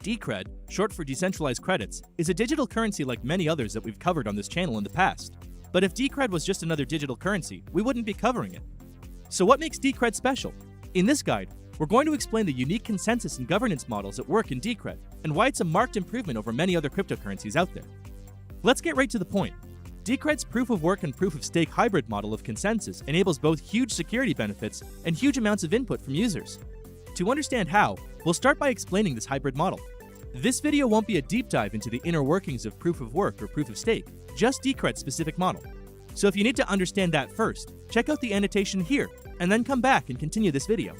Decred, short for decentralized credits, is a digital currency like many others that we've covered on this channel in the past. But if Decred was just another digital currency, we wouldn't be covering it. So what makes Decred special? In this guide, we're going to explain the unique consensus and governance models at work in Decred, and why it's a marked improvement over many other cryptocurrencies out there. Let's get right to the point. Decred's proof-of-work and proof-of-stake hybrid model of consensus enables both huge security benefits and huge amounts of input from users. To understand how, we'll start by explaining this hybrid model. This video won't be a deep dive into the inner workings of proof-of-work or proof-of-stake, just Decred's specific model. So if you need to understand that first, check out the annotation here, and then come back and continue this video.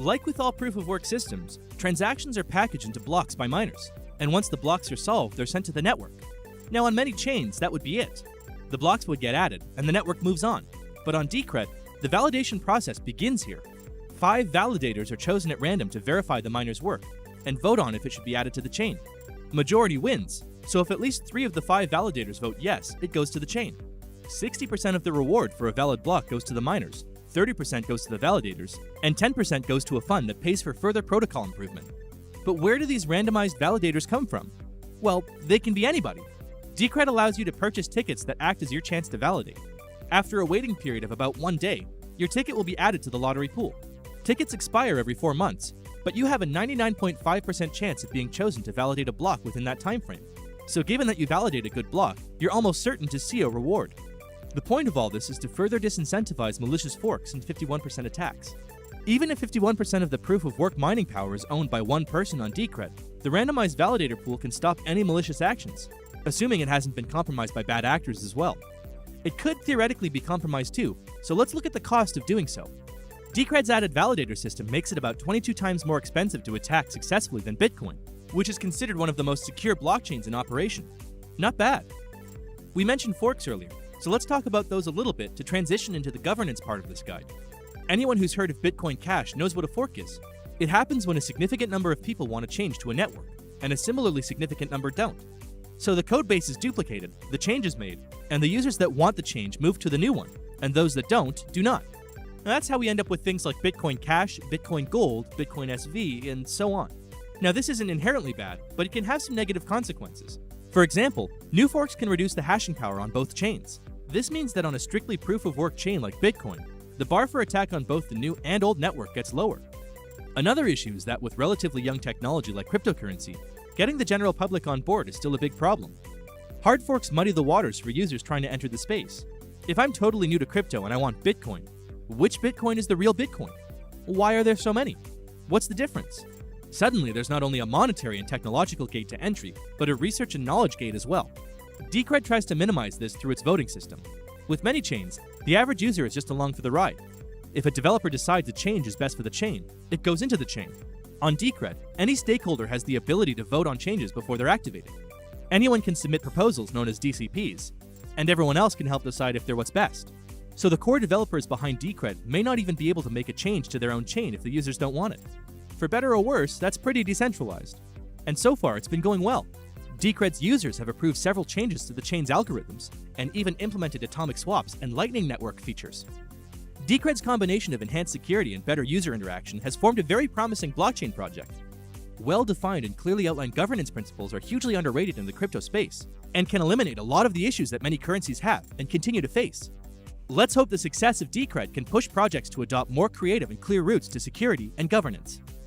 Like with all proof-of-work systems, transactions are packaged into blocks by miners, and once the blocks are solved, they're sent to the network. Now on many chains, that would be it. The blocks would get added, and the network moves on. But on Decred, the validation process begins here. 5 validators are chosen at random to verify the miner's work, and vote on if it should be added to the chain. Majority wins, so if at least 3 of the 5 validators vote yes, it goes to the chain. 60% of the reward for a valid block goes to the miners, 30% goes to the validators, and 10% goes to a fund that pays for further protocol improvement. But where do these randomized validators come from? Well, they can be anybody. Decred allows you to purchase tickets that act as your chance to validate. After a waiting period of about 1 day, your ticket will be added to the lottery pool. Tickets expire every 4 months, but you have a 99.5% chance of being chosen to validate a block within that time frame. So given that you validate a good block, you're almost certain to see a reward. The point of all this is to further disincentivize malicious forks and 51% attacks. Even if 51% of the proof-of-work mining power is owned by one person on Decred, the randomized validator pool can stop any malicious actions, assuming it hasn't been compromised by bad actors as well. It could theoretically be compromised too, so let's look at the cost of doing so. Decred's added validator system makes it about 22 times more expensive to attack successfully than Bitcoin, which is considered one of the most secure blockchains in operation. Not bad. We mentioned forks earlier, so let's talk about those a little bit to transition into the governance part of this guide. Anyone who's heard of Bitcoin Cash knows what a fork is. It happens when a significant number of people want to change to a network, and a similarly significant number don't. So the code base is duplicated, the change is made, and the users that want the change move to the new one, and those that don't, do not. Now that's how we end up with things like Bitcoin Cash, Bitcoin Gold, Bitcoin SV, and so on. Now this isn't inherently bad, but it can have some negative consequences. For example, new forks can reduce the hashing power on both chains. This means that on a strictly proof-of-work chain like Bitcoin, the bar for attack on both the new and old network gets lower. Another issue is that with relatively young technology like cryptocurrency, getting the general public on board is still a big problem. Hard forks muddy the waters for users trying to enter the space. If I'm totally new to crypto and I want Bitcoin, which Bitcoin is the real Bitcoin? Why are there so many? What's the difference? Suddenly, there's not only a monetary and technological gate to entry, but a research and knowledge gate as well. Decred tries to minimize this through its voting system. With many chains, the average user is just along for the ride. If a developer decides a change is best for the chain, it goes into the chain. On Decred, any stakeholder has the ability to vote on changes before they're activated. Anyone can submit proposals known as DCPs, and everyone else can help decide if they're what's best. So the core developers behind Decred may not even be able to make a change to their own chain if the users don't want it. For better or worse, that's pretty decentralized. And so far, it's been going well. Decred's users have approved several changes to the chain's algorithms, and even implemented atomic swaps and Lightning Network features. Decred's combination of enhanced security and better user interaction has formed a very promising blockchain project. Well-defined and clearly outlined governance principles are hugely underrated in the crypto space, and can eliminate a lot of the issues that many currencies have and continue to face. Let's hope the success of Decred can push projects to adopt more creative and clear routes to security and governance.